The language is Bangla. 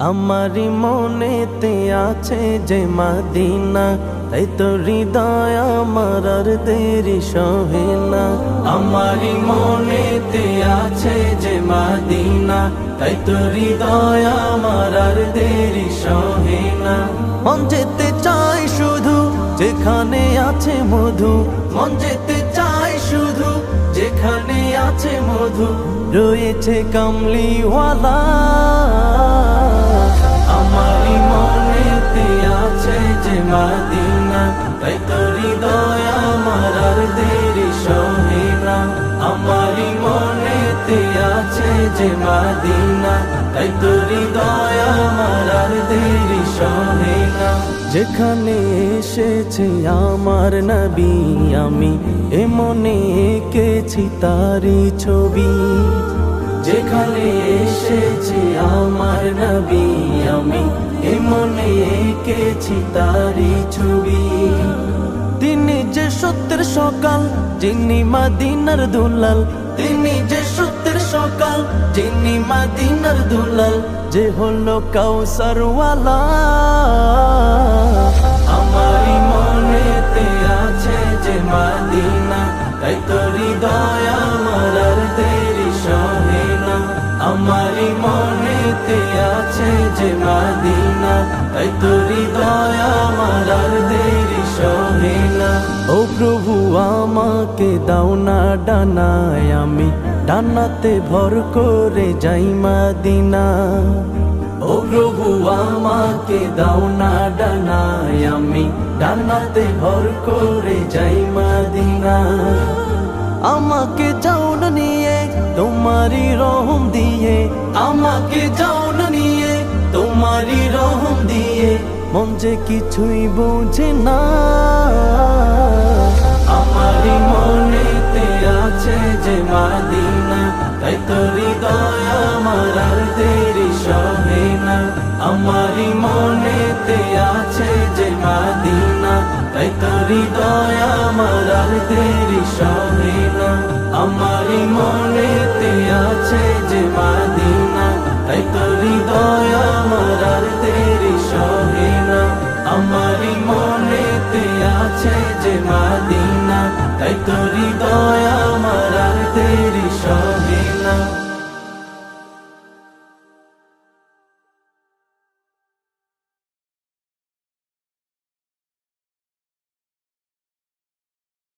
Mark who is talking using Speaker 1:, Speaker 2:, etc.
Speaker 1: আমারি মনেতে আছে যে মদিনা, তাই তো হৃদয় আমার আর দেরি সহে না। আমারি মনেতে আছে যে মদিনা, তাই তো হৃদয় আমার আর দেরি সহে না। মন যেতে চাই শুধু যেখানে আছে মধু, মন যেতে চাই শুধু যেখানে আছে মধু, রয়েছে কামলিওয়ালা। আমারি মনেতে আছে যে মদিনা, তাই তো হৃদয় আমার আর দেরি সহে না। আমারি মনেতে আছে যে মদিনা, তাই তো হৃদয় আমার আর দেরি সহে না। যেখানে এসেছে আমার নবী, আমি এ মনে এঁকেছি তারি ছবি। যেখানে এসেছে আমার নবী, আমি এ মনে এঁকেছি তারি ছবি। তিনি যে সত্যের সকাল, যিনি মদিনার দুলাল, তিনি যে সত্যের সকাল, যিনি মদিনার দুলাল, যে হলো কাউসারওয়ালা। আমারি মনেতে আছে যে মদিনা, তাই তো হৃদয় আমার আর দেরি সহে না। আমারি মনেতে আছে যে মদিনা, তাই তো হৃদয় আমার আর দেরি সহে না। ও প্রভু আমাকে দাও না ডানায়, আমি ডানাতে ভর করে যাই মদিনা। ও প্রভু আমাকে দাও না ডানায়, আমি ডানাতে ভর করে যাই মদিনা। আমাকে যাও না নিয়ে তোমারি রহম দিয়ে, আমাকে যাও না নিয়ে তোমারি রহম দিয়ে, মন যে কিছুই বোঝে না। আমারি মনেতে আছে যে মদিনা, তাই তো হৃদয় আমার আর দেরি সহে না। আমারি মনেতে আছে যে মদিনা, তাই তো হৃদয় আমার আর দেরি সহে না। আমারি মনেতে আছে যে মদিনা, তাই তো হৃদয় আমার আর দেরি সহে না। আমারি মনেতে আছে যে মদিনা, তাই তো হৃদয়